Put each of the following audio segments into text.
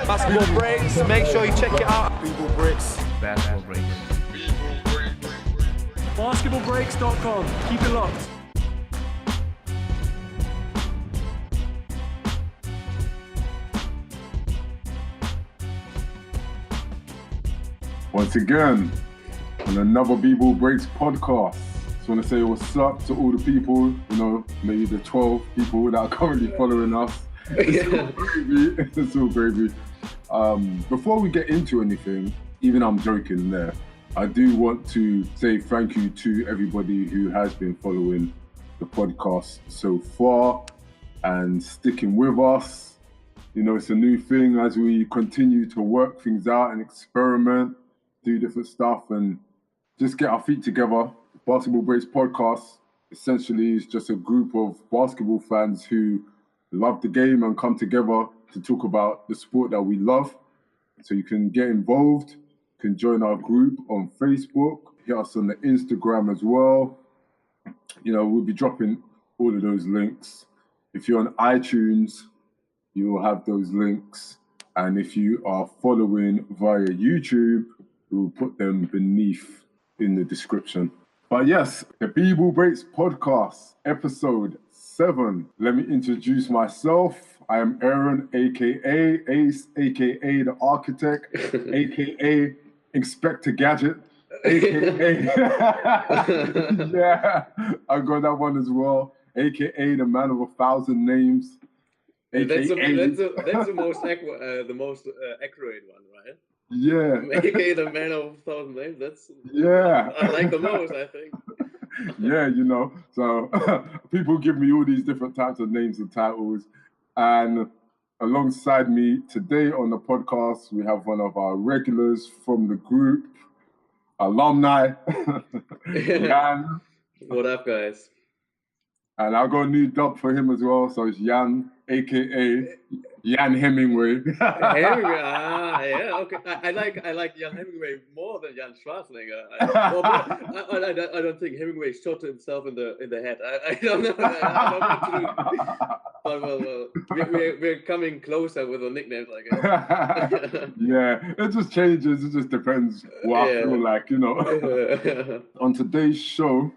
Basketball Breaks, make sure you check it out. People bricks. Basketball Breaks. Basketballbreaks.com. Keep it locked. Once again, on another B-Ball Breaks podcast. Just want to say what's up to all the people, maybe the 12 people that are currently following us. It's all gravy. Before we get into anything, even I'm joking there, I do want to say thank you to everybody who has been following the podcast so far and sticking with us. It's a new thing as we continue to work things out and experiment, do different stuff and just get our feet together. Basketball Breaks podcast essentially is just a group of basketball fans who love the game and come together to talk about the sport that we love. So you can get involved, you can join our group on Facebook, hit us on the Instagram as well. We'll be dropping all of those links. If you're on iTunes, you will have those links. And if you are following via YouTube, we'll put them beneath in the description. But yes, the B-Ball Breaks podcast, episode 7. Let me introduce myself. I am Aaron, aka Ace, aka the Architect, aka Inspector Gadget, aka yeah, I got that one as well, aka the Man of 1,000 Names. That's the most accurate one, right? Yeah. AKA the Man of 1,000 Names. Yeah. I like the most, I think. Yeah, so people give me all these different types of names and titles. And alongside me today on the podcast, we have one of our regulars from the group, alumni, Jan. What up, guys? And I got a new dub for him as well. So it's Jan, a.k.a. Jan Hemingway. Hemingway, yeah, okay. I like Jan Hemingway more than Jan Schwarzenegger. I don't think Hemingway shot himself in the head. I don't know. But we're coming closer with the nicknames, I guess. Yeah, it just changes. It just depends what I feel like, On today's show,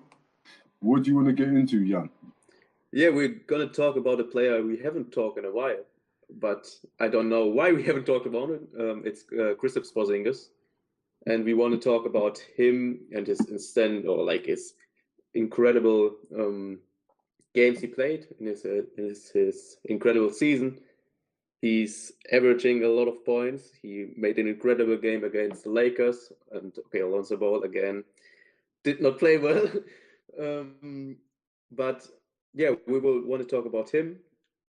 what do you want to get into, Jan? Yeah, we're gonna talk about a player we haven't talked in a while. But I don't know why we haven't talked about it. It's Kristaps Porzingis, and we want to talk about him and his incredible games he played in his incredible season. He's averaging a lot of points. He made an incredible game against the Lakers, and Alonzo Ball again did not play well. But yeah, we will want to talk about him.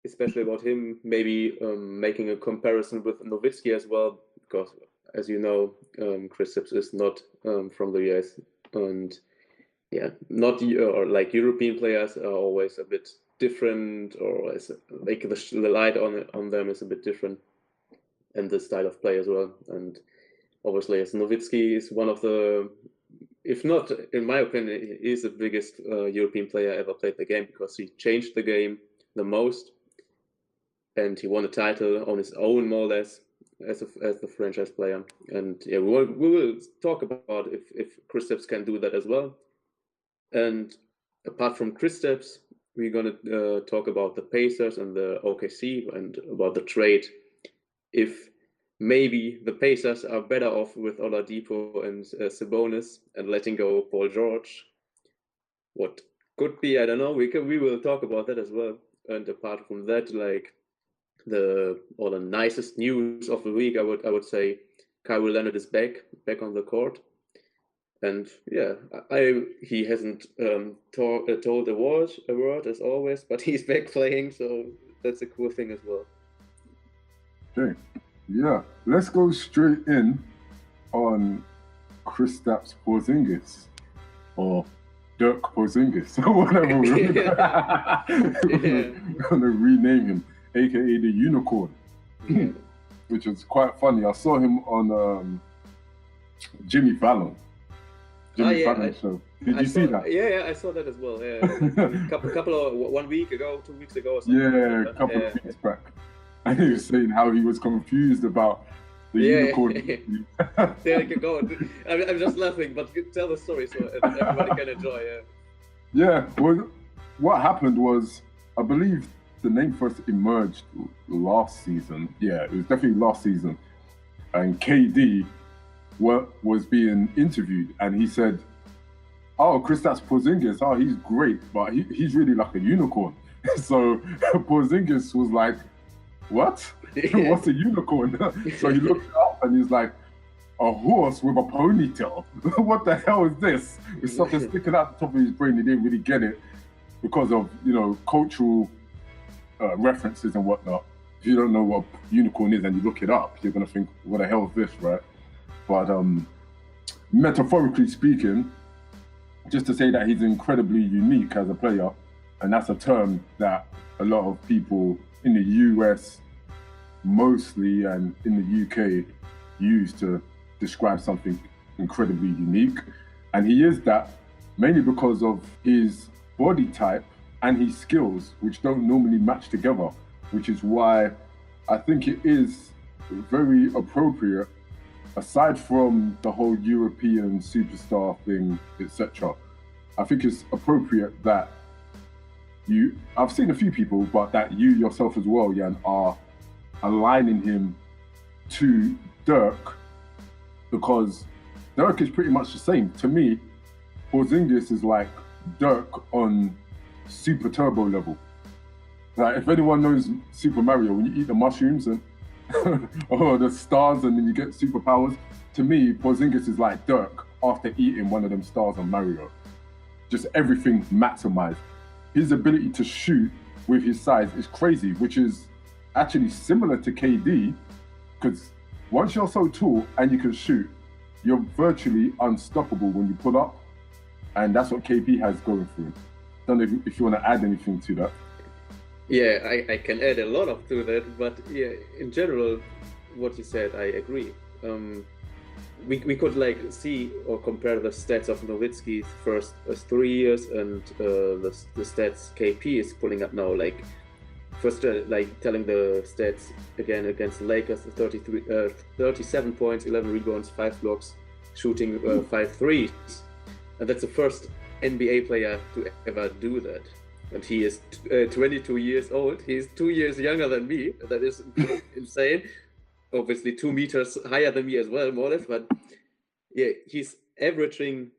Especially about him, maybe making a comparison with Nowitzki as well, because as you know, Kristaps is not from the US, and not like European players are always a bit different, or like the light on them is a bit different, and the style of play as well. And obviously, as Nowitzki is one of the, if not, in my opinion, he is the biggest European player ever played the game, because he changed the game the most. And he won a title on his own, more or less, as the franchise player. And yeah, we will talk about if Kristaps can do that as well. And apart from Kristaps, we're gonna talk about the Pacers and the OKC and about the trade. If maybe the Pacers are better off with Oladipo and Sabonis and letting go Paul George. What could be, I don't know. We will talk about that as well. And apart from that, like, the nicest news of the week, I would say Kawhi Leonard is back on the court, and yeah, he hasn't told a word as always, but he's back playing, so that's a cool thing as well. Okay, yeah, let's go straight in on Kristaps Porzingis, or Dirk Porzingis, or whatever we're gonna rename him. AKA the Unicorn, which was quite funny. I saw him on Jimmy Fallon. Fallon show. Did you see that? Yeah, I saw that as well. Yeah, 1 week ago, 2 weeks ago. Or something yeah, a couple of weeks back. and he was saying how he was confused about the unicorn. Yeah, go on. I'm just laughing, but tell the story so everybody can enjoy. Yeah, well, what happened was, I believe the name first emerged last season. Yeah, it was definitely last season. And KD was being interviewed, and he said, "Oh, Kristaps Porzingis, oh, he's great, but he's really like a unicorn." So Porzingis was like, "What? What's a unicorn?" So he looked it up, and he's like, "A horse with a ponytail. What the hell is this?" It's something sticking out the top of his brain. He didn't really get it because of, cultural references and whatnot. If you don't know what a unicorn is and you look it up, you're gonna think, "What the hell is this?" Right? But metaphorically speaking, just to say that he's incredibly unique as a player, and that's a term that a lot of people in the US mostly and in the UK use to describe something incredibly unique. And he is that mainly because of his body type and his skills, which don't normally match together, which is why I think it is very appropriate, aside from the whole European superstar thing, etc. I think it's appropriate that I've seen a few people, but that you yourself as well, Jan, are aligning him to Dirk, because Dirk is pretty much the same. To me, Porzingis is like Dirk on Super Turbo level. Like, if anyone knows Super Mario, when you eat the mushrooms and or the stars and then you get superpowers, to me, Porzingis is like Dirk after eating one of them stars on Mario. Just everything maximized. His ability to shoot with his size is crazy, which is actually similar to KD, because once you're so tall and you can shoot, you're virtually unstoppable when you pull up, and that's what KP has going for him. Don't know if you want to add anything to that. Yeah, I can add a lot of to that, but yeah, in general, what you said, I agree. We could like see or compare the stats of Nowitzki's first 3 years and the stats KP is pulling up now. Like first, like telling the stats again against the Lakers: 37 points, 11 rebounds, 5 blocks, shooting 5 threes, and that's the first NBA player to ever do that. And he is 22 years old. He's 2 years younger than me. That is insane. Obviously 2 meters higher than me as well, more or less. But yeah, he's averaging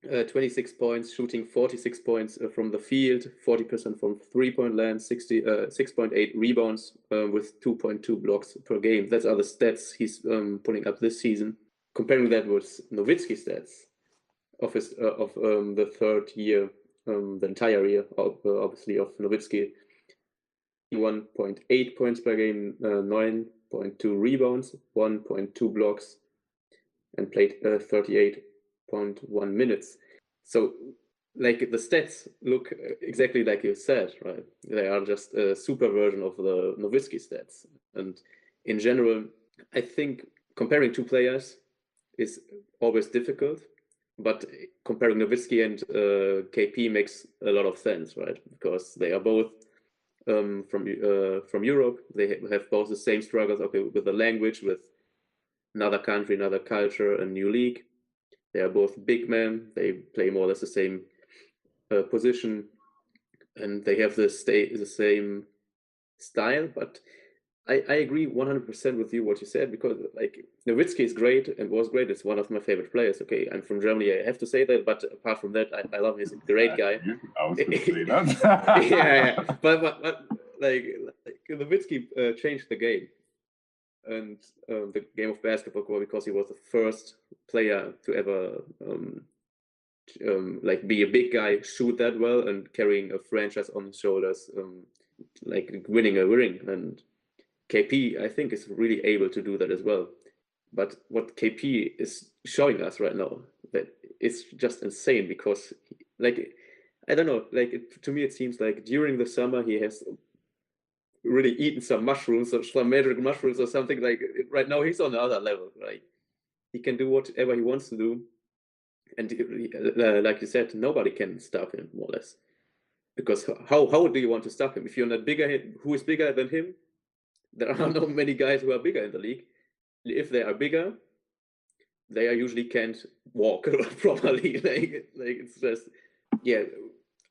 26 points, shooting 46 points from the field, 40% from three-point land, 6.8 rebounds with 2.2 blocks per game. That's other stats he's pulling up this season. Comparing that with Nowitzki stats of the third year, the entire year, obviously, of Nowitzki. 1.8 points per game, 9.2 rebounds, 1.2 blocks, and played 38.1 minutes. So, like, the stats look exactly like you said, right? They are just a super version of the Nowitzki stats. And in general, I think comparing two players is always difficult, but comparing Nowitzki and KP makes a lot of sense, right? Because they are both from Europe. They have both the same struggles, okay, with the language, with another country, another culture, a new league. They are both big men. They play more or less the same position, and they have the same style. But I agree 100% with you what you said, because like Nowitzki is great and was great. It's one of my favorite players. Okay, I'm from Germany. I have to say that. But apart from that, I love him. He's a great guy. I was going to say that. yeah. But like Nowitzki changed the game. And the game of basketball, because he was the first player to ever like be a big guy, shoot that well, and carrying a franchise on his shoulders, like winning a ring. And KP, I think, is really able to do that as well. But what KP is showing us right now, that it's just insane, because like, I don't know, like to me it seems like during the summer he has really eaten some mushrooms or some magic mushrooms or something. Like right now he's on another level. Like he can do whatever he wants to do, and like you said, nobody can stop him, more or less. Because how do you want to stop him if you're not bigger? Who is bigger than him? there are not many guys who are bigger in the league. If they are bigger, they are usually can't walk properly. Like it's just, yeah.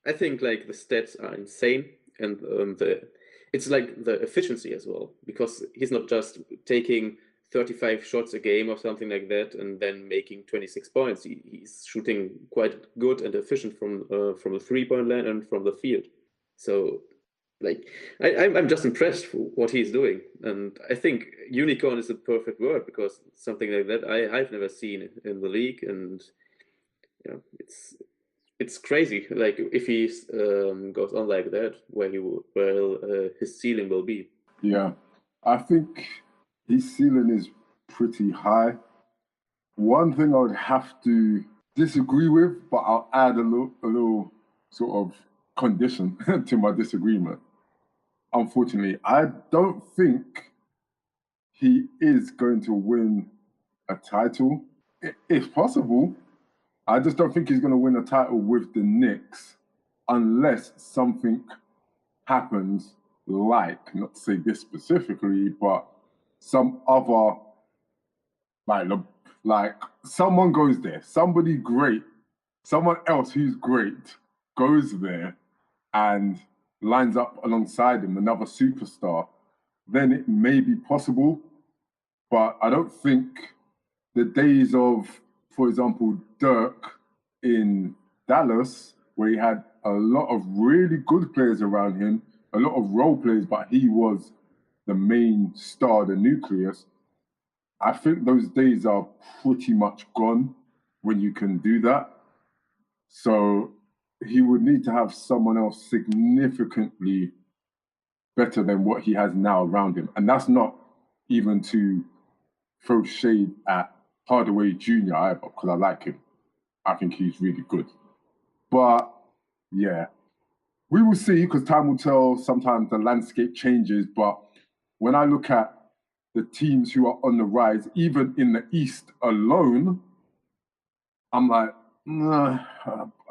I think like the stats are insane, and it's like the efficiency as well, because he's not just taking 35 shots a game or something like that and then making 26 points. He's shooting quite good and efficient from the 3-point line and from the field. So like I'm just impressed for what he's doing, and I think unicorn is a perfect word, because something like that I've never seen in the league, and you know, it's crazy. Like if he goes on like that, where his ceiling will be. Yeah, I think his ceiling is pretty high. One thing I would have to disagree with, but I'll add a little sort of condition to my disagreement. Unfortunately, I don't think he is going to win a title. It's possible. I just don't think he's going to win a title with the Knicks unless something happens, like, not to say this specifically, but some other, like someone goes there, somebody great, someone else who's great goes there and lines up alongside him, another superstar, then it may be possible. But I don't think the days of, for example, Dirk in Dallas, where he had a lot of really good players around him, a lot of role players, but he was the main star, the nucleus. I think those days are pretty much gone when you can do that. So he would need to have someone else significantly better than what he has now around him. And that's not even to throw shade at Hardaway Jr. either, because I like him. I think he's really good. But yeah, we will see, because time will tell. Sometimes the landscape changes. But when I look at the teams who are on the rise, even in the East alone, I'm like,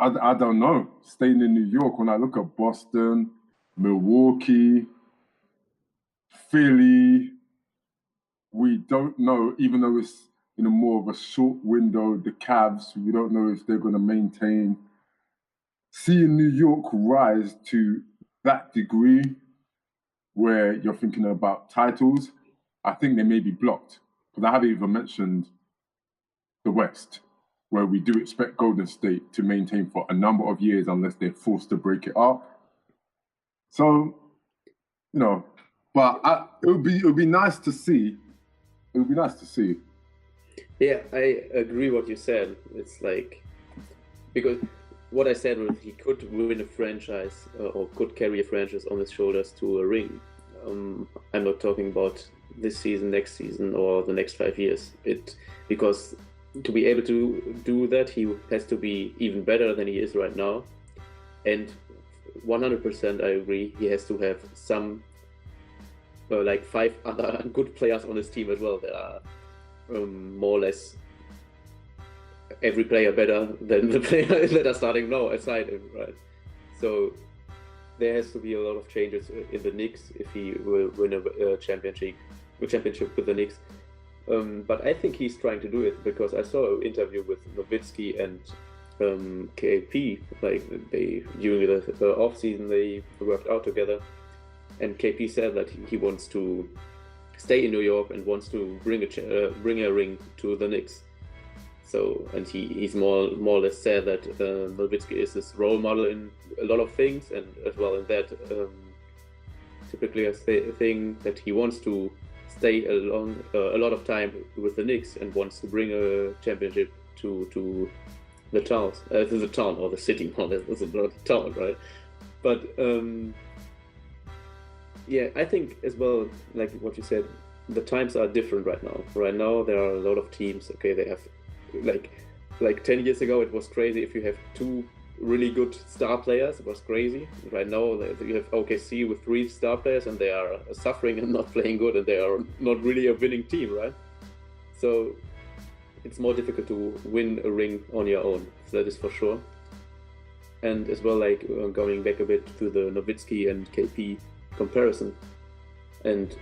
I don't know. Staying in New York, when I look at Boston, Milwaukee, Philly, we don't know, even though it's more of a short window, the Cavs, we don't know if they're going to maintain. Seeing New York rise to that degree where you're thinking about titles, I think they may be blocked. Because I haven't even mentioned the West, where we do expect Golden State to maintain for a number of years unless they're forced to break it up. So, but it would be nice to see. It would be nice to see. Yeah, I agree what you said. It's like, because what I said was he could win a franchise or could carry a franchise on his shoulders to a ring. I'm not talking about this season, next season, or the next 5 years. Because to be able to do that, he has to be even better than he is right now. And 100% I agree, he has to have some like 5 other good players on his team as well that are more or less every player better than the players that are starting now aside him, right? So there has to be a lot of changes in the Knicks if he will win a championship with the Knicks. But I think he's trying to do it, because I saw an interview with Nowitzki and KP, like during the off season they worked out together, and KP said that he wants to stay in New York and wants to bring a ring to the Knicks. So, and he's more or less said that Nowitzki is his role model in a lot of things, and as well in that typically a thing that he wants to stay a lot of time with the Knicks and wants to bring a championship to the town or the city. Well, that's not a town, right? But yeah, I think as well, like what you said, the times are different right now. Right now, there are a lot of teams. Okay, they have like 10 years ago, it was crazy if you have 2 really good star players. It was crazy. Right now, you have OKC with 3 star players, and they are suffering and not playing good, and they are not really a winning team, right? So it's more difficult to win a ring on your own. That is for sure. And as well, like going back a bit to the Nowitzki and KP comparison, and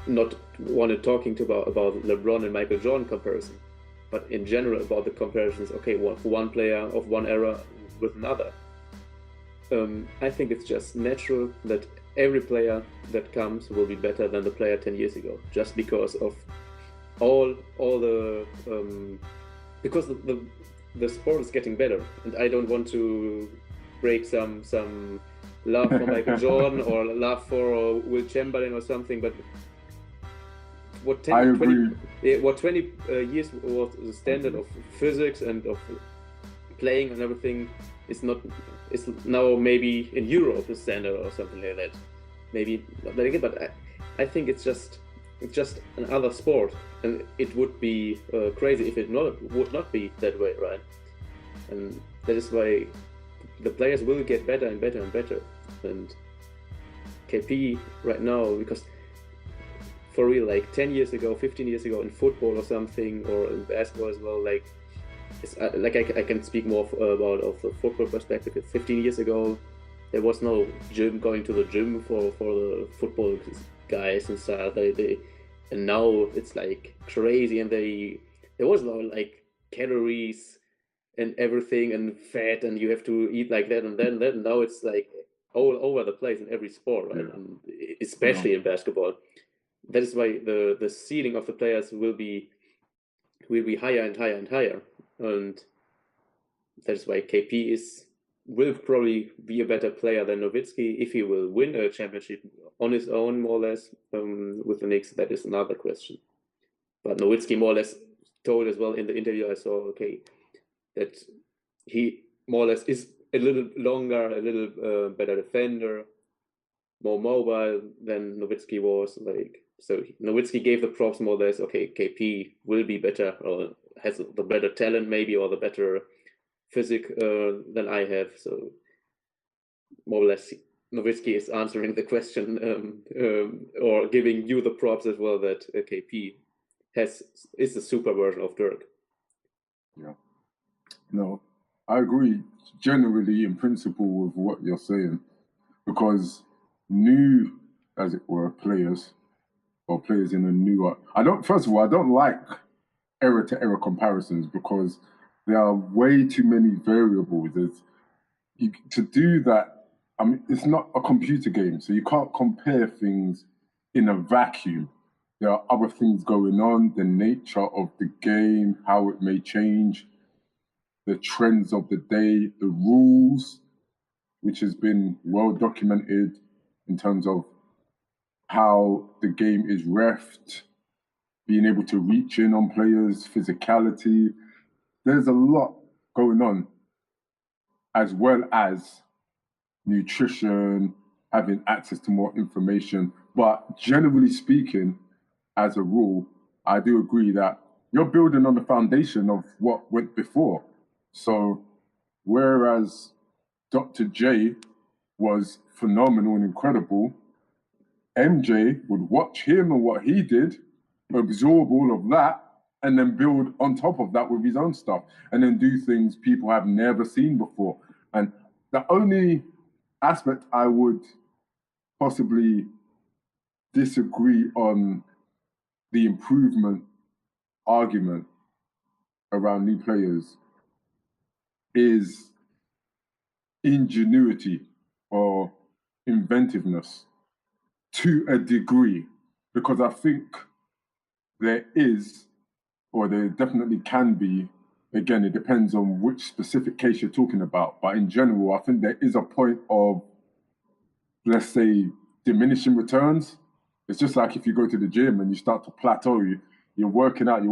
not wanted talking about LeBron and Michael Jordan comparison, but in general about the comparisons. Okay, one player of one era with another. I think it's just natural that every player that comes will be better than the player 10 years ago, just because of all the because the sport is getting better, and I don't want to break some love for Michael Jordan or love for Will Chamberlain or something, but what 20 years was the standard of physics and of playing and everything is now maybe in Europe the standard or something like that. Maybe not that again, but I think it's just another sport, and it would be crazy if it would not be that way, right? And that is why the players will get better and better and better. And KP right now, because for real, like 10 years ago, 15 years ago in football or something, or in basketball as well, like I can speak more about of the football perspective. 15 years ago, there was no going to the gym for the football guys and stuff. And now it's like crazy, and there was no like calories and everything and fat, and you have to eat like that and then that. And now it's like all over the place in every sport, right? And especially in basketball. That is why the ceiling of the players will be higher and higher and higher, and that is why KP will probably be a better player than Nowitzki. If he will win a championship on his own, more or less, with the Knicks, that is another question. But Nowitzki more or less told as well in the interview I saw, that he more or less is a little longer, a little better defender, more mobile than Nowitzki was. So Nowitzki gave the props more or less. KP will be better, or has the better talent maybe, or the better physique than I have. So more or less, Nowitzki is answering the question or giving you the props as well that KP is the super version of Dirk. Yeah. No, I agree generally in principle with what you're saying, because new, as it were, players or players in a new. I don't like era to era comparisons, because there are way too many variables. To do that, I mean, it's not a computer game, so you can't compare things in a vacuum. There are other things going on, the nature of the game, how it may change, the trends of the day, the rules, which has been well documented in terms of how the game is reffed, being able to reach in on players, physicality. There's a lot going on, as well as nutrition, having access to more information. But generally speaking, as a rule, I do agree that you're building on the foundation of what went before. So whereas Dr. J was phenomenal and incredible, MJ would watch him and what he did, absorb all of that, and then build on top of that with his own stuff, and then do things people have never seen before. And the only aspect I would possibly disagree on the improvement argument around new players is ingenuity or inventiveness to a degree, because I think there is, or there definitely can be, again, it depends on which specific case you're talking about, but in general, I think there is a point of, let's say, diminishing returns. It's just like if you go to the gym and you start to plateau, you're working out,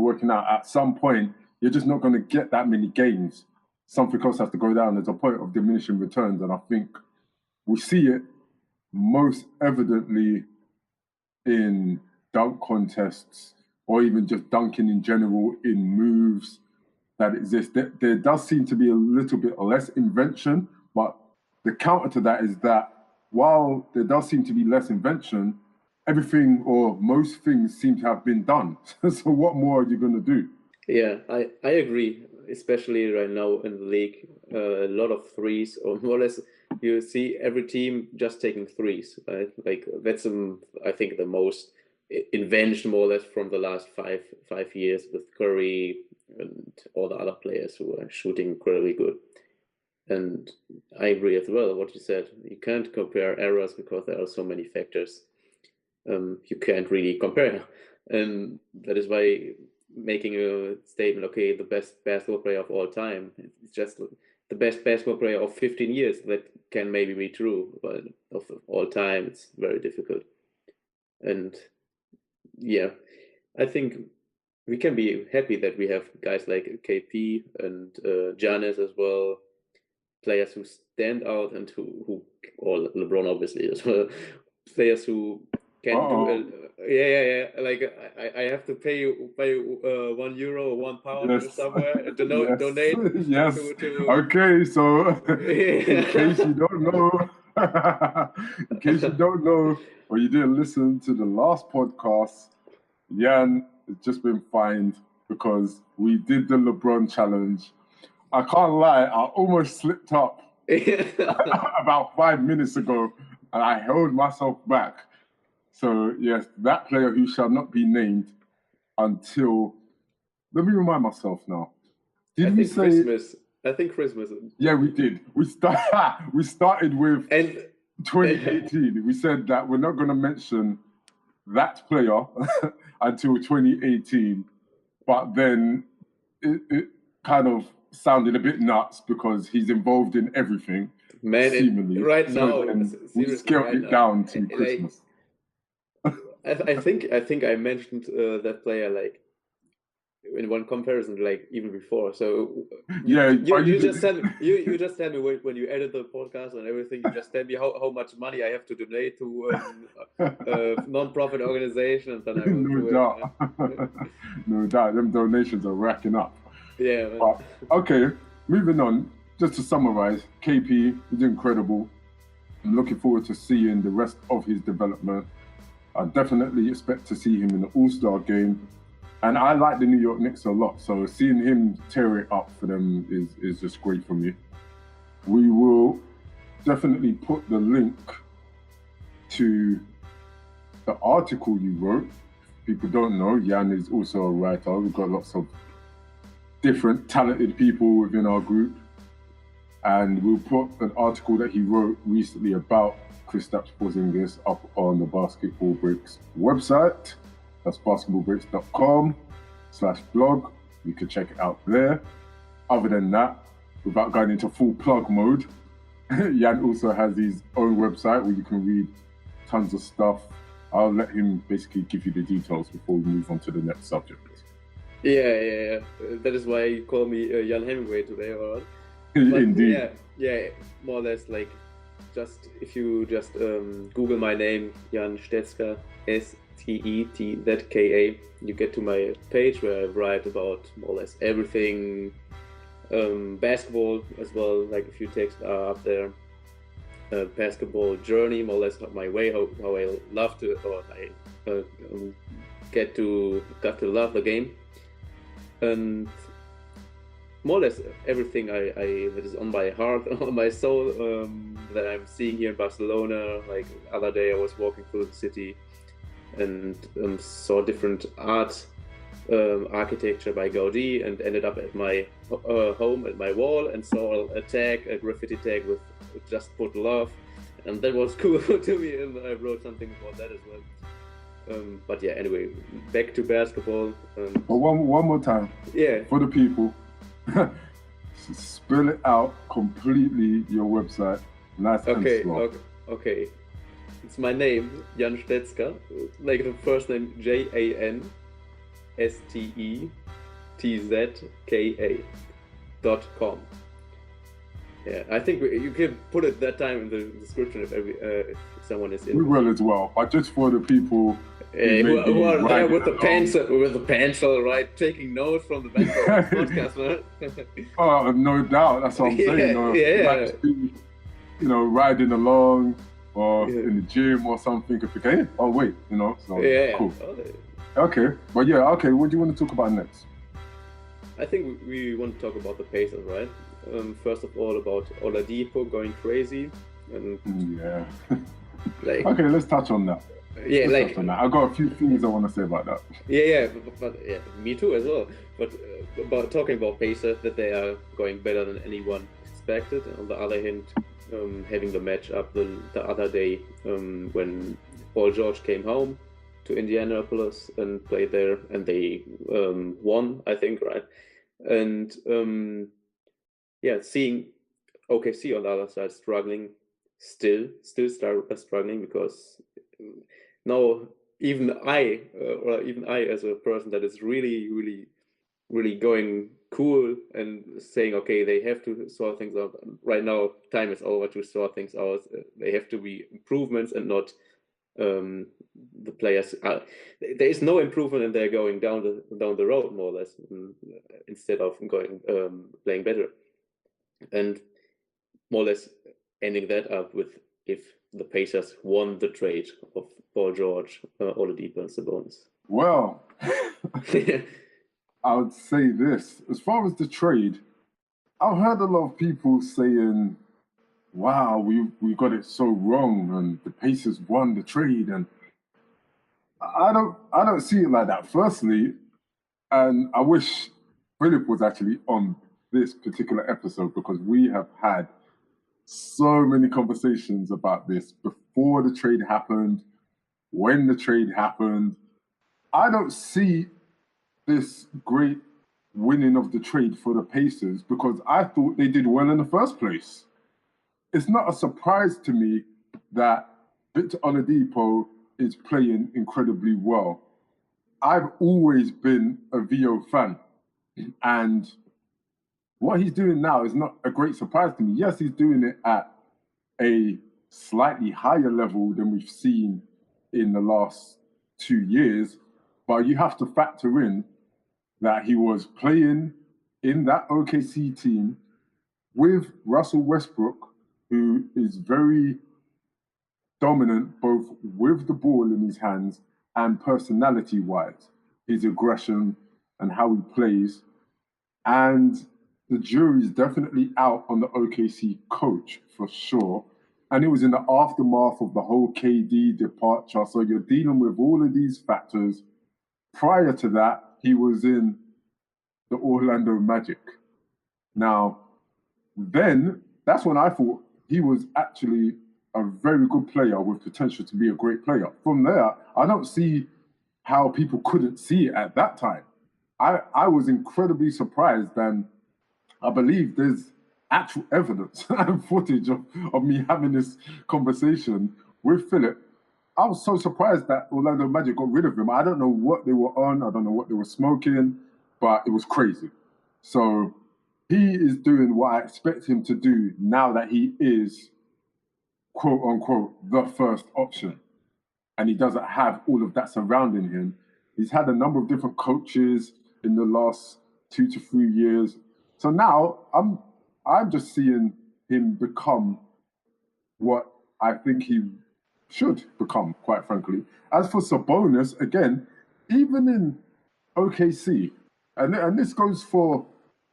at some point, you're just not going to get that many gains. Something else has to go down. There's a point of diminishing returns, and I think we see it most evidently in dunk contests, or even just dunking in general, in moves that exist. There does seem to be a little bit less invention, but the counter to that is that while there does seem to be less invention, everything or most things seem to have been done. So what more are you going to do? Yeah, I agree, especially right now in the league. A lot of threes, or more or less, you see every team just taking threes, right? Like that's, I think, the most invention more or less from the last five years with Curry and all the other players who are shooting incredibly good. And I agree as well what you said. You can't compare eras because there are so many factors. You can't really compare, and that is why making a statement, okay, the best basketball player of all time, it's just the best basketball player of 15 years, that can maybe be true, but of all time, it's very difficult. And yeah, I think we can be happy that we have guys like KP and Giannis as well, players who stand out and who or LeBron obviously as well, players who can do like I have to pay €1 or £1 Yes. somewhere to donate. Yes. To Okay, so in case you don't know, or you didn't listen to the last podcast, Jan has just been fined because we did the LeBron challenge. I can't lie, I almost slipped up about 5 minutes ago, and I held myself back. So yes, that player who shall not be named until, let me remind myself now. Did we say Christmas? I think Christmas. Yeah, we did. We started with 2018. We said that we're not going to mention that player until 2018, but then it kind of sounded a bit nuts because he's involved in everything. Man, seemingly. now we scaled it down to Christmas. I think I mentioned that player like in one comparison, like even before. So you just tell me when you edit the podcast and everything. You just tell me how much money I have to donate to a non-profit organization, and then I will No doubt. No doubt. Them donations are racking up. Yeah. Man. But, okay, moving on. Just to summarize, KP is incredible. I'm looking forward to seeing the rest of his development. I definitely expect to see him in the All-Star game. And I like the New York Knicks a lot, so seeing him tear it up for them is just great for me. We will definitely put the link to the article you wrote. If people don't know, Jan is also a writer. We've got lots of different talented people within our group. And we'll put an article that he wrote recently about Kristaps Porzingis up on the Basketball Breaks website. That's basketballbreaks.com/blog. You can check it out there. Other than that, without going into full plug mode, Jan also has his own website where you can read tons of stuff. I'll let him basically give you the details before we move on to the next subject. Yeah. That is why you call me Jan Hemingway today, or Indeed. Yeah, more or less like just if you just Google my name, Jan Stetzka, STETZKA, you get to my page where I write about more or less everything, basketball as well. Like a few texts are up there. Basketball journey, more or less my way, how I love to, or I got to love the game, and more or less everything I that is on my heart, on my soul, that I'm seeing here in Barcelona. Like the other day, I was walking through the city and saw different art, architecture by Gaudi, and ended up at my home at my wall and saw a graffiti tag with "Just Put Love," and that was cool to me, and I wrote something about that as well. But yeah, anyway, back to basketball. But one more time, yeah, for the people. Spell it out completely, your website, nice and slow. Okay. It's my name, Jan Stetzka, like the first name JANSTETZKA.com. Yeah, I think you can put it that time in the description if someone is in. We will as well, but just for the people who are there with the pencil, right, taking notes from the back of the podcast, man. Oh, no doubt. That's what I'm saying. Riding along or in the gym or something. Could think, hey, oh wait, So cool. Okay, but what do you want to talk about next? I think we want to talk about the Pacers, right? First of all, about Oladipo going crazy, and okay, let's touch on that. Yeah, Let's touch on that. I've got a few things I want to say about that. Yeah, but yeah, me too as well. But about talking about Pacers, that they are going better than anyone expected. On the other hand, having the match up the other day when Paul George came home to Indianapolis and played there, and they won, I think, right? And yeah, seeing OKC on the other side struggling, still struggling, because now even I as a person that is really going cool and saying, okay, they have to sort things out right now. Time is over to sort things out. They have to be improvements and not the players. There is no improvement, and they're going down the road more or less, instead of going playing better, and more or less ending that up with if the Pacers won the trade of Paul George, Oladipo, and Sabonis. Well, I would say this. As far as the trade, I've heard a lot of people saying, wow, we got it so wrong and the Pacers won the trade. And I don't see it like that. Firstly, and I wish Philip was actually on this particular episode, because we have had so many conversations about this before the trade happened, when the trade happened. I don't see this great winning of the trade for the Pacers, because I thought they did well in the first place. It's not a surprise to me that Victor Oladipo is playing incredibly well. I've always been a VO fan, and what he's doing now is not a great surprise to me. Yes, he's doing it at a slightly higher level than we've seen in the last 2 years, but you have to factor in that he was playing in that OKC team with Russell Westbrook, who is very dominant both with the ball in his hands and personality-wise, his aggression and how he plays. And the jury's definitely out on the OKC coach for sure. And it was in the aftermath of the whole KD departure. So you're dealing with all of these factors. Prior to that, he was in the Orlando Magic. Now, then that's when I thought he was actually a very good player with potential to be a great player. From there, I don't see how people couldn't see it at that time. I was incredibly surprised, and I believe there's actual evidence and footage of me having this conversation with Philip. I was so surprised that Orlando Magic got rid of him. I don't know what they were on. I don't know what they were smoking, but it was crazy. So he is doing what I expect him to do now that he is, quote unquote, the first option. And he doesn't have all of that surrounding him. He's had a number of different coaches in the last 2 to 3 years. So now I'm just seeing him become what I think he should become, quite frankly. As for Sabonis, again, even in OKC, and this goes for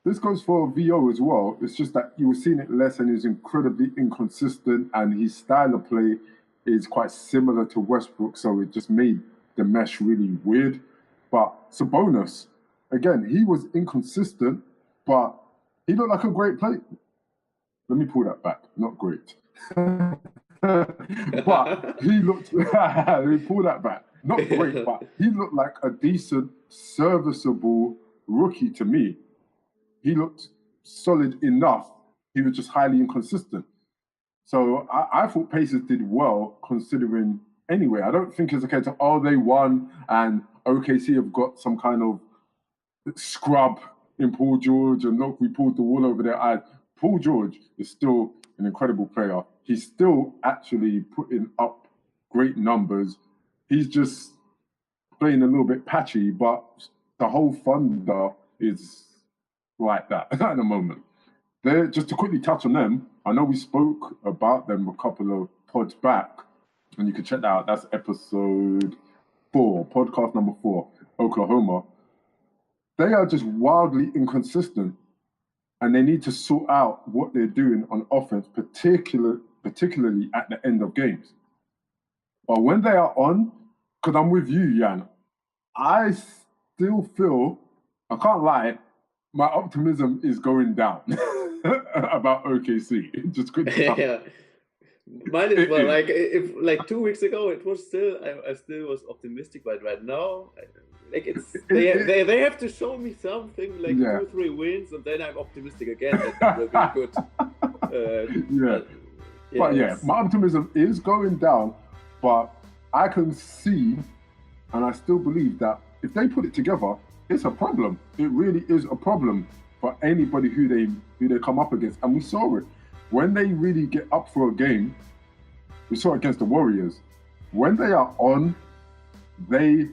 VO as well. It's just that you were seeing it less, and he's incredibly inconsistent, and his style of play is quite similar to Westbrook, so it just made the mesh really weird. But Sabonis, again, he was inconsistent, but he looked like a great player. Let me pull that back. Not great. But he looked, let me pull that back. Not great, but he looked like a decent, serviceable rookie to me. He looked solid enough. He was just highly inconsistent. So I thought Pacers did well considering anyway. I don't think it's okay to, oh, they won and OKC have got some kind of scrub in Paul George and look, we pulled the wool over their eyes. Paul George is still an incredible player. He's still actually putting up great numbers. He's just playing a little bit patchy, but the whole Thunder is like that at the moment. Just to quickly touch on them, I know we spoke about them a couple of pods back, and you can check that out. That's episode 4, podcast number 4, Oklahoma. They are just wildly inconsistent, and they need to sort out what they're doing on offense, particularly at the end of games. But when they are on, because I'm with you, Jan, I still feel, I can't lie, my optimism is going down about OKC. Just couldn't tell. Yeah. Mine as well. Like 2 weeks ago, it was still I still was optimistic, but right now, they have to show me something like 2 or 3 wins, and then I'm optimistic again that it will be good. But my optimism is going down, but I can see, and I still believe that if they put it together, it's a problem. It really is a problem for anybody who they come up against, and we saw it when they really get up for a game. We saw it against the Warriors. When they are on, they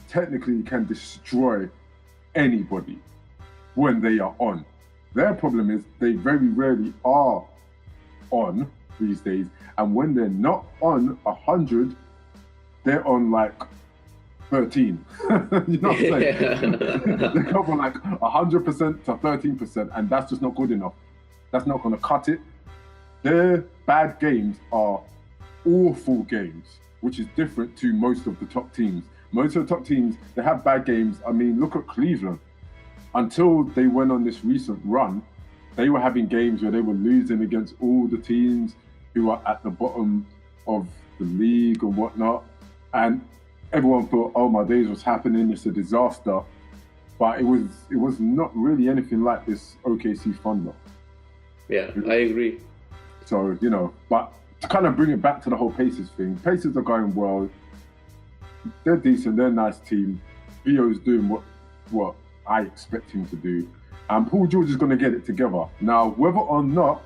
technically can destroy anybody. When they are on, their problem is they very rarely are on these days, and when they're not on 100, they're on like 13. You know what I'm saying? They go from like 100% to 13%, and that's just not good enough. That's not going to cut it. Their bad games are awful games, which is different to most of the top teams. Most of the top teams, they have bad games. I mean, look at Cleveland. Until they went on this recent run, they were having games where they were losing against all the teams who are at the bottom of the league and whatnot. And everyone thought, oh my days, what's happening? It's a disaster. But it was not really anything like this OKC Thunder. Yeah, I agree. So, you know, but to kind of bring it back to the whole Pacers thing, Pacers are going well. They're decent, they're a nice team. Vio's doing what I expect him to do. And Paul George is going to get it together. Now, whether or not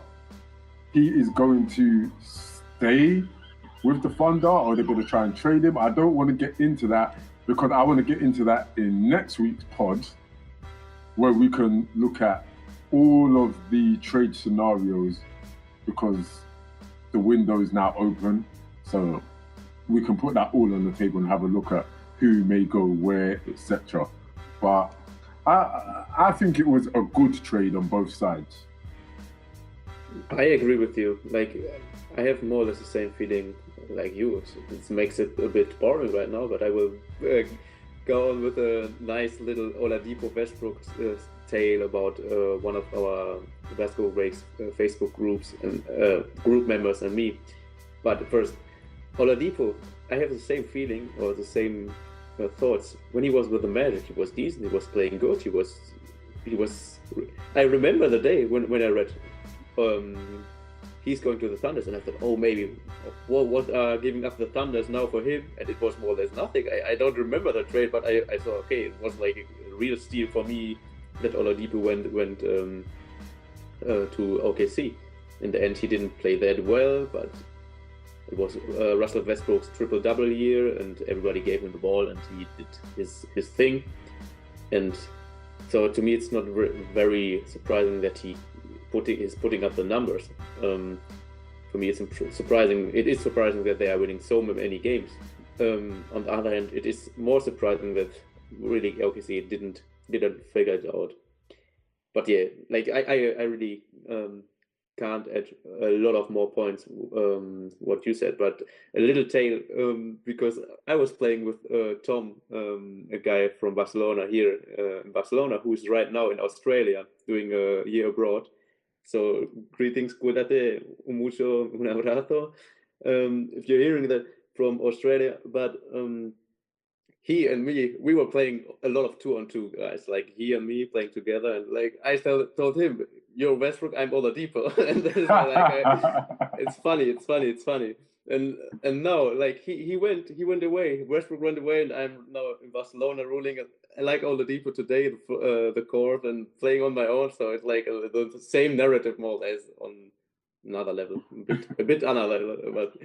he is going to stay with the Thunder or they're going to try and trade him, I don't want to get into that because I want to get into that in next week's pod where we can look at all of the trade scenarios because the window is now open. So we can put that all on the table and have a look at who may go where, etc. But I think it was a good trade on both sides. I agree with you. Like, I have more or less the same feeling like you. It makes it a bit boring right now, but I will go on with a nice little Oladipo Westbrook tale about one of our Basketball Breaks Facebook groups and group members and me. But first, Oladipo, I have the same feeling or the same thoughts. When he was with the Magic, he was decent, he was playing good, he was I remember the day when I read he's going to the Thunders, and I thought, oh, maybe what are giving up the Thunders now for him? And it was more or less nothing. I don't remember the trade, but I thought, okay, it was like a real steal for me that Oladipo went to OKC. In the end, he didn't play that well, but it was Russell Westbrook's triple-double year, and everybody gave him the ball, and he did his thing. And so to me, it's not very surprising that he is putting up the numbers. For me, it's surprising. It is surprising that they are winning so many games. On the other hand, it is more surprising that really OKC didn't figure it out. But yeah, like I really can't add a lot of more points what you said, but a little tale because I was playing with Tom, a guy from Barcelona here in Barcelona, who's right now in Australia doing a year abroad. So greetings, cuídate mucho, un abrazo. If you're hearing that from Australia, but he and me, we were playing a lot of 2-on-2 guys, like he and me playing together, and like I told him, "You're Westbrook, I'm Oladipo," and then it's funny. And now, like he went away. Westbrook went away, and I'm now in Barcelona ruling. I like Oladipo today, the court, and playing on my own. So it's like the same narrative more or less on another level, a bit another level. But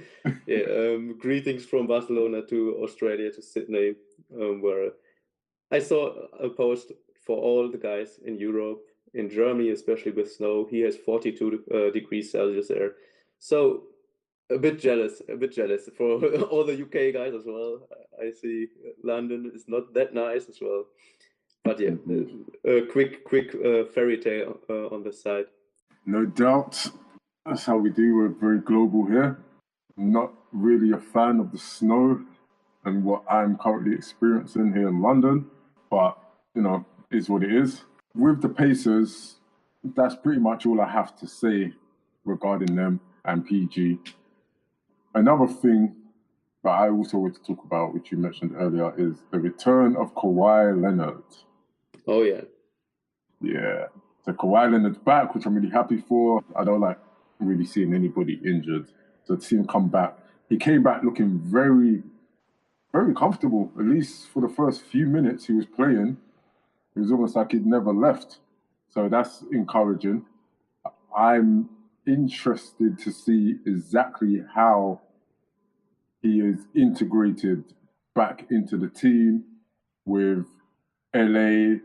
yeah, greetings from Barcelona to Australia to Sydney, where I saw a post for all the guys in Europe, in Germany, especially with snow. He has 42 degrees Celsius there. So a bit jealous for all the UK guys as well. I see London is not that nice as well. But yeah, a quick fairy tale on this side. No doubt. That's how we do. We're very global here. not really a fan of the snow and what I'm currently experiencing here in London, but, is what it is. With the Pacers, that's pretty much all I have to say regarding them and PG. Another thing that I also want to talk about, which you mentioned earlier, is the return of Kawhi Leonard. Oh, yeah. Yeah. So Kawhi Leonard's back, which I'm really happy for. I don't like really seeing anybody injured. So to see him come back, he came back looking very, very comfortable. At least for the first few minutes he was playing, it was almost like he'd never left. So that's encouraging. I'm interested to see exactly how he is integrated back into the team with LA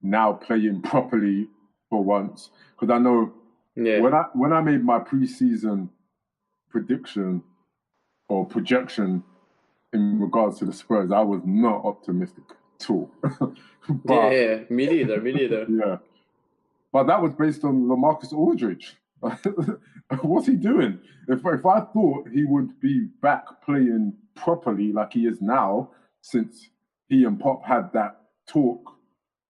now playing properly for once. Because I know when I made my preseason prediction or projection in regards to the Spurs, I was not optimistic at all. But, me neither. Yeah. But that was based on LaMarcus Aldridge. What's he doing? If I thought he would be back playing properly like he is now, since he and Pop had that talk,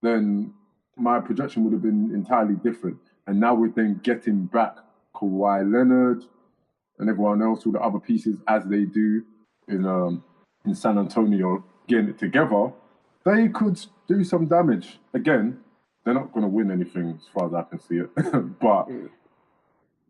then my projection would have been entirely different. And now we're then getting back Kawhi Leonard and everyone else, all the other pieces, as they do in San Antonio, getting it together. They could do some damage. Again, they're not going to win anything as far as I can see it, but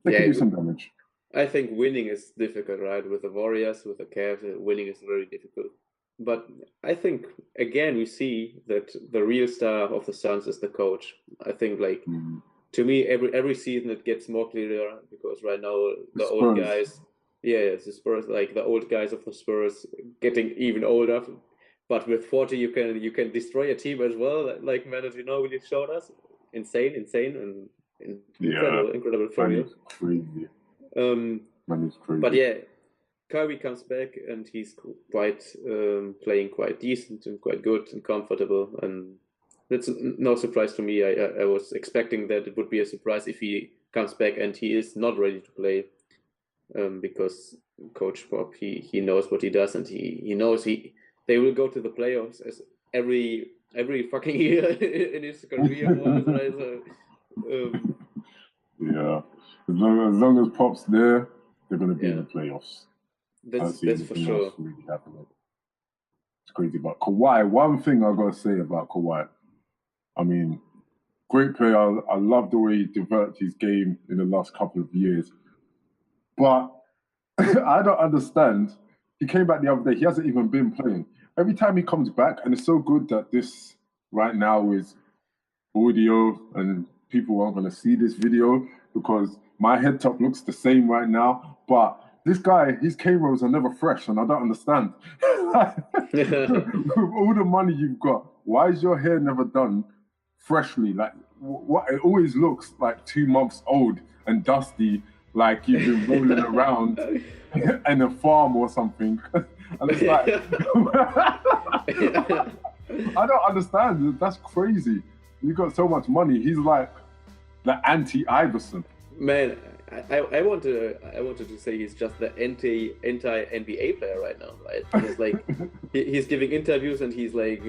they can do some damage. I think winning is difficult, right? With the Warriors, with the Cavs, winning is very difficult. But I think, again, we see that the real star of the Suns is the coach. I think, to me, every season it gets more clear, because right now the old guys, the Spurs, the old guys of the Spurs getting even older. But with 40, you can destroy a team as well, like Manu Ginobili showed us. Insane, and incredible for you. Crazy. Man is crazy. But yeah, Kyrie comes back and he's quite playing quite decent and quite good and comfortable, and that's no surprise to me. I was expecting that it would be a surprise if he comes back and he is not ready to play, because Coach Pop, he knows what he does, and he knows they will go to the playoffs as every fucking year in his career. Right? So, yeah, as long as Pop's there, they're going to be in the playoffs. That's for sure. Really happening. It's crazy. But Kawhi, one thing I got to say about Kawhi, I mean, great player. I love the way he developed his game in the last couple of years. But I don't understand. He came back the other day. He hasn't even been playing. Every time he comes back, and it's so good that this right now is audio and people aren't going to see this video because my head top looks the same right now. But this guy, his K-rolls are never fresh, and I don't understand. With all the money you've got, why is your hair never done freshly? What? It always looks like 2 months old and dusty, like you've been rolling around in a farm or something. And it's like, I don't understand. That's crazy. You got so much money. He's like the anti-Iverson. Man, I wanted to say he's just the anti NBA player right now, right? He's like he's giving interviews and he's like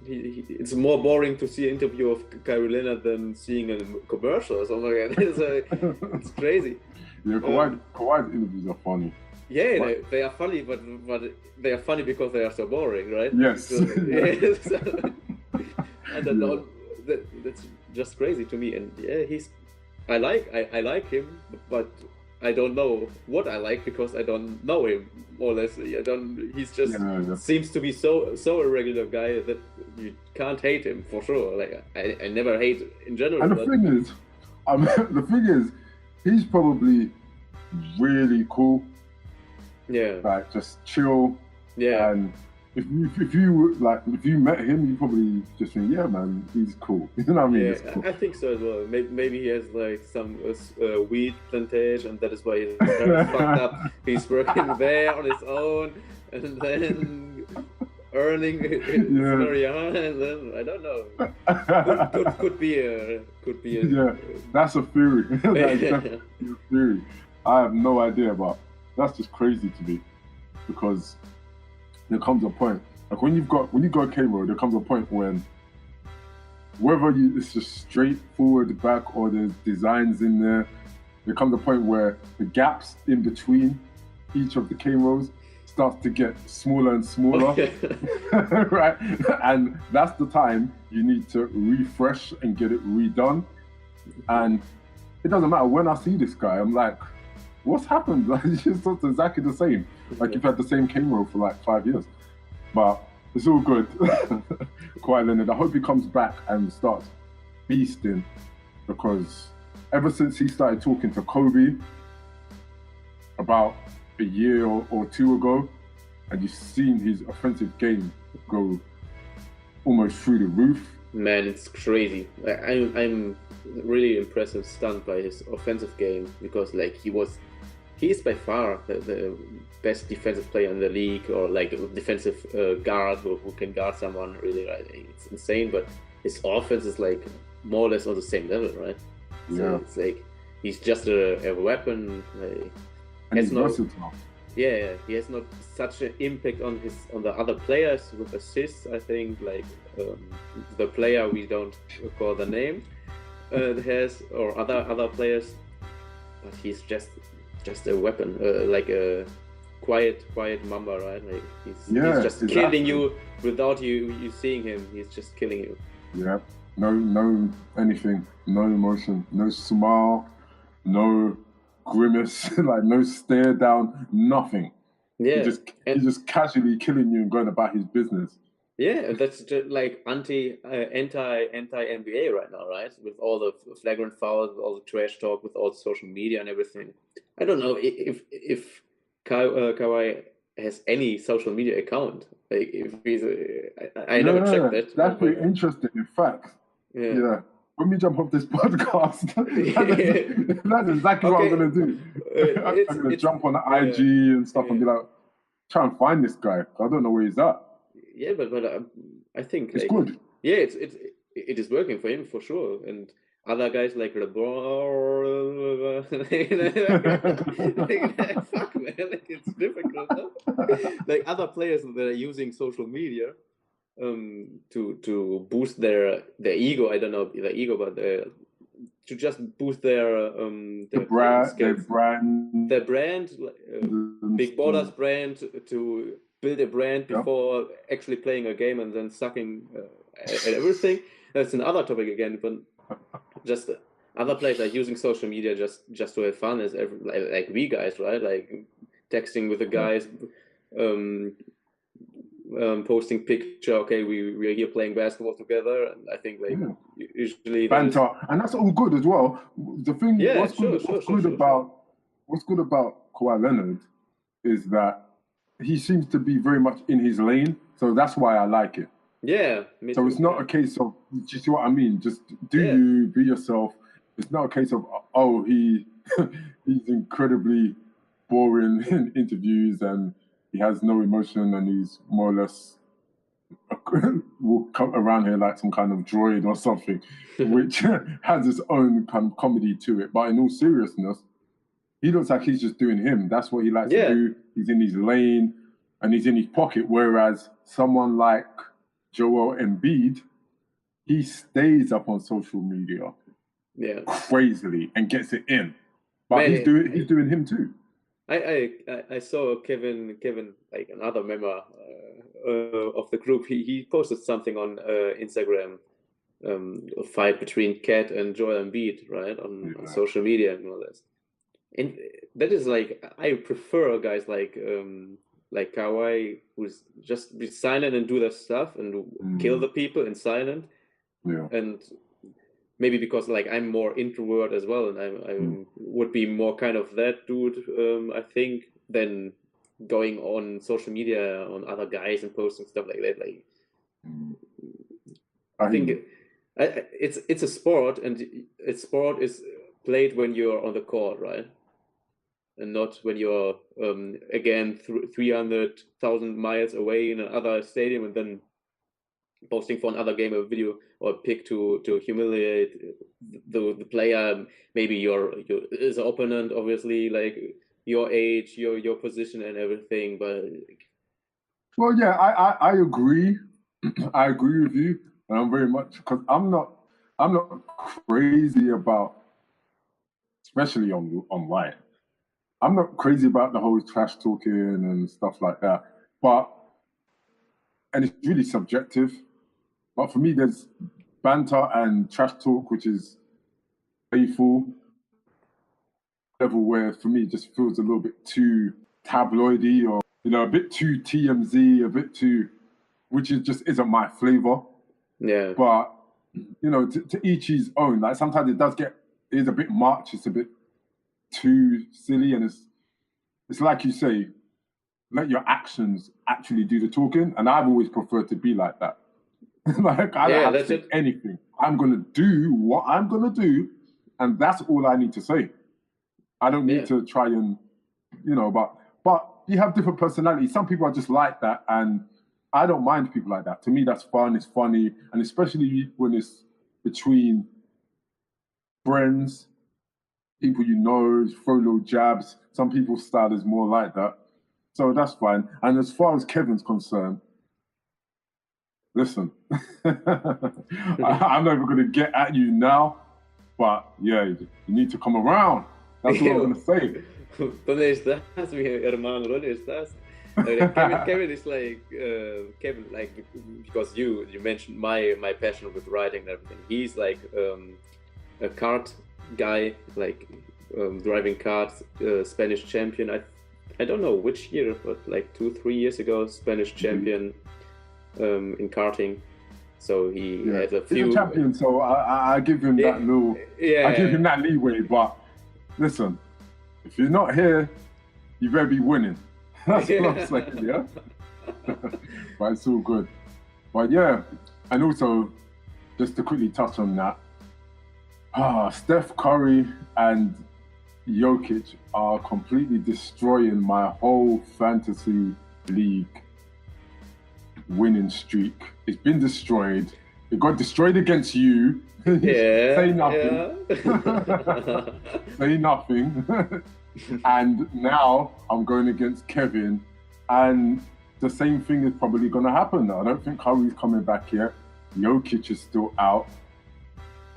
it's more boring to see an interview of Kawhi Leonard than seeing a commercial or something like that. It's crazy. Yeah, Kawhi's interviews are funny. Yeah, they are funny, but they are funny because they are so boring, right? Yes. And that's just crazy to me. And yeah, I like him, but I don't know what I like because I don't know him more or less. He's just seems to be so irregular guy that you can't hate him for sure. Like I never hate in general. And the thing is, he's probably really cool. Yeah. Like just chill. Yeah. And if you met him, you probably just think, yeah, man, he's cool. You know what I mean? Yeah, cool. I think so as well. Maybe he has like some weed plantation, and that is why his parents fucked up. He's working there on his own, and then earning very hard, and then I don't know. Could be a. Yeah, that's a theory. That's definitely a theory. I have no idea, but that's just crazy to me, because there comes a point, like when you go K-Roll, there comes a point when whether it's just straightforward back or there's designs in there, there comes a point where the gaps in between each of the K-Rolls starts to get smaller and smaller, right? And that's the time you need to refresh and get it redone. And it doesn't matter, when I see this guy, I'm like, what's happened? Like, it's just exactly the same. Like you've had the same K-Roll for like 5 years. But it's all good. Kawhi Leonard, I hope he comes back and starts beasting, because ever since he started talking to Kobe about a year or two ago, and you've seen his offensive game go almost through the roof. Man, it's crazy. I'm really impressed and stunned by his offensive game, because like he is by far the best defensive player in the league, or like a defensive guard who can guard someone really, right? It's insane, but his offense is like more or less on the same level, right? So Yeah. it's like he's just a weapon. And he's versatile. Yeah, he has not such an impact on the other players with assists. I think like the player we don't recall the name has, or other players, but he's just a weapon, like a quiet mamba, right? Like he's just killing you without you seeing him. He's just killing you. Yeah, no anything, no emotion, no smile, no grimace, like no stare down, nothing. Yeah, he's just casually killing you and going about his business. Yeah, that's just like anti NBA right now, right? With all the flagrant fouls, with all the trash talk, with all the social media and everything. I don't know if Kawhi has any social media account. Like if he's, I never checked that. That's very interesting. In fact, yeah. When we jump off this podcast, that's exactly what I'm gonna do. I'm gonna jump on the IG and stuff and be like, try and find this guy. I don't know where he's at. Yeah, but I think it's good. Yeah, it is working for him for sure, and other guys like LeBron, fuck man, like it's difficult. Huh? Like other players that are using social media to boost their ego. I don't know their ego, but to just boost their brand, Big Ballers brand, to build a brand before actually playing a game and then sucking at everything. That's another topic again, but just other players are using social media just to have fun, as like we guys, right? Like texting with the guys, posting picture. Okay, we're here playing basketball together, and I think like usually banter, and that's all good as well. The thing, what's good about Kawhi Leonard is that he seems to be very much in his lane, so that's why I like it. Yeah. So it's not a case of, do you see what I mean? Just you, be yourself. It's not a case of, he's incredibly boring in interviews and he has no emotion and he's more or less will come around here like some kind of droid or something, which has its own kind of comedy to it. But in all seriousness, he looks like he's just doing him. That's what he likes to do. He's in his lane and he's in his pocket. Whereas someone like Joel Embiid, he stays up on social media crazily and gets it in. But he's doing him too. I saw Kevin, like another member of the group. He posted something on Instagram, a fight between Kat and Joel Embiid, right, on social media and all this. And that is like, I prefer guys like Kawhi, who's just be silent and do their stuff and kill the people in silent. Yeah. And maybe because like I'm more introvert as well, and I would be more kind of that dude, I think, than going on social media on other guys and posting stuff like that. Like, I think it's a sport, and sport is played when you're on the court, right? And not when you're again 300,000 miles away in another stadium and then posting for another game, a video or a pic to humiliate the player. Maybe your is an opponent, obviously, like your age, your position, and everything. But Well, yeah, I agree. I agree with you, and I'm very much because I'm not crazy about, especially online. I'm not crazy about the whole trash talking and stuff like that. And it's really subjective. But for me, there's banter and trash talk, which is playful level where for me it just feels a little bit too tabloidy or a bit too TMZ, a bit too, which just isn't my flavor. Yeah. But to each his own. Like sometimes it is a bit much. It's a bit too silly, and it's like you say, let your actions actually do the talking. And I've always preferred to be like that. Like I don't have to say anything. I'm gonna do what I'm gonna do, and that's all I need to say. I don't need to try and, but you have different personalities. Some people are just like that, and I don't mind people like that. To me, that's fun. It's funny, and especially when it's between friends, people throw little jabs. Some people's style is more like that, so that's fine. And as far as Kevin's concerned, listen, I'm not even going to get at you now, but yeah, you need to come around. That's what I'm going to say. ¿Dónde estás, mi hermano? ¿Dónde estás? Kevin is like Kevin, like because you mentioned my passion with writing and everything. He's like a kart guy, like driving karts, Spanish champion. I don't know which year, but like 2-3 years ago, Spanish champion in karting. So he had a few. He's a champion, so I give him that little. I give him that leeway. But listen, if you're not here, you better be winning. That's what I'm saying, yeah? But it's all good. But yeah, and also, just to quickly touch on that, Steph Curry and Jokic are completely destroying my whole fantasy league winning streak. It's been destroyed. It got destroyed against you. Say nothing. Say nothing. And now I'm going against Kevin, and the same thing is probably going to happen. I don't think Curry's coming back yet. Jokic is still out.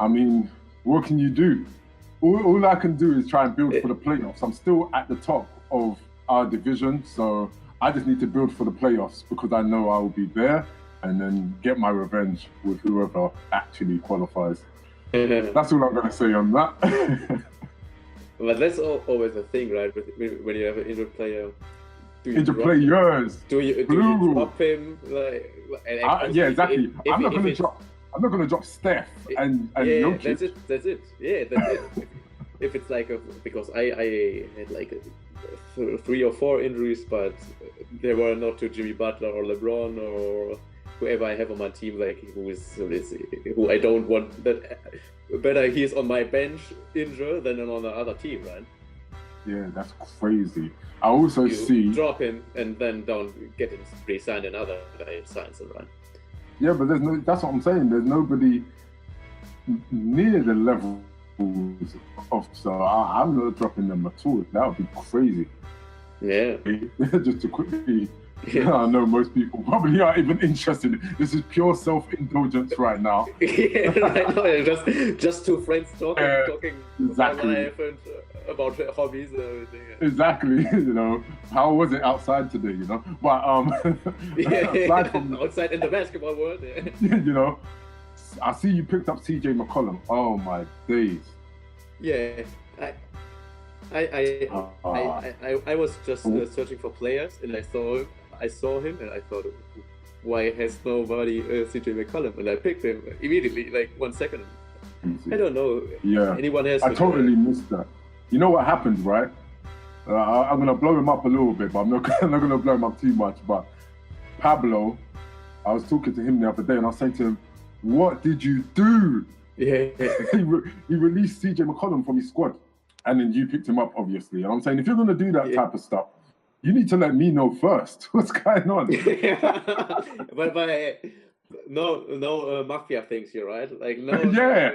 I mean, what can you do? All I can do is try and build for the playoffs. I'm still at the top of our division, so I just need to build for the playoffs because I know I will be there and then get my revenge with whoever actually qualifies. That's all I'm going to say on that. But that's always a thing, right? When you have an injured player. Injured players. Do you drop him? Yeah, exactly. I'm not going to drop Steph and Jokic. That's it. Yeah, that's it. If it's like because I had like 3 or 4 injuries, but they were not to Jimmy Butler or LeBron or whoever I have on my team, like who I don't want that. Better he's on my bench injured than on the other team, right? Yeah, that's crazy. I also see drop him and then don't get him re-signed another guy signs him, right? Yeah, but that's what I'm saying. There's nobody near the level of, so I'm not dropping them at all. That would be crazy. Yeah. Just to quickly, I know most people probably aren't even interested. This is pure self-indulgence right now. Yeah, right now, just 2 friends talking exactly. about life and about hobbies and everything. Exactly. How was it outside today? But aside from outside in the basketball world. Yeah. I see you picked up CJ McCollum. Oh my days. Yeah. I was just searching for players, and I saw him, and I thought, why has nobody CJ McCollum? And I picked him immediately, like 1 second. I don't know. Yeah. Anyone has? I totally missed that. You know what happened, right? I'm gonna blow him up a little bit, but I'm not gonna blow him up too much. But Pablo, I was talking to him the other day, and I was saying to him, "What did you do?" Yeah. he released CJ McCollum from his squad. And then you picked him up, obviously. And I'm saying, if you're going to do that type of stuff, you need to let me know first. What's going on? but no mafia things here, right? Like no. Yeah.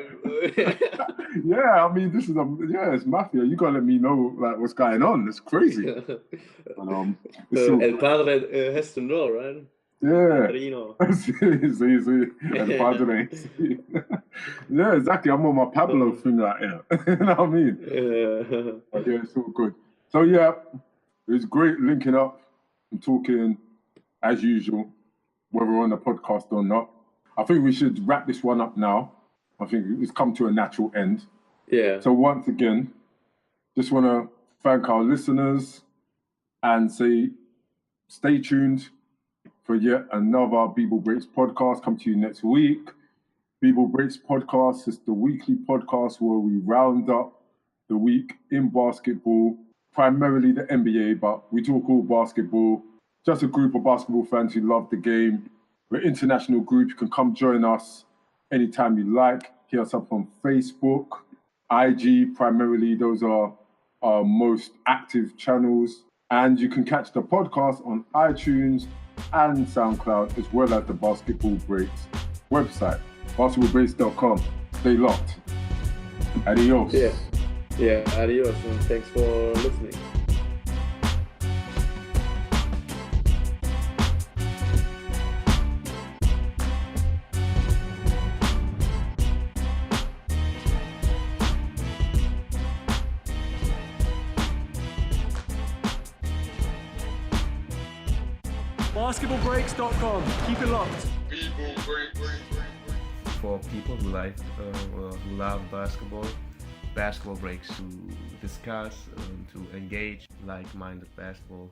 Yeah, I mean, this is it's mafia. You gotta let me know like what's going on. It's crazy. And, it's so, El padre has to know, right? yeah. Padrino. See. El padre. Yeah, exactly. I'm on my Pablo thing right here. You know what I mean? But yeah, it's all good. So yeah, it's great linking up and talking as usual, whether we're on the podcast or not. I think we should wrap this one up now. I think it's come to a natural end. Yeah. So once again, just want to thank our listeners and say stay tuned for yet another B-Ball Breaks podcast. Come to you next week. B-Ball Breaks podcast is the weekly podcast where we round up the week in basketball, primarily the NBA, but we talk all basketball. Just a group of basketball fans who love the game. We're an international group. You can come join us anytime you like. Hit us up on Facebook, IG primarily. Those are our most active channels. And you can catch the podcast on iTunes and SoundCloud, as well as the Basketball Breaks website, basketballbreaks.com. Stay locked. Adios. Yeah, adios, and thanks for listening. Basketballbreaks.com. Keep it locked. For people who who love basketball breaks to discuss, to engage like-minded basketball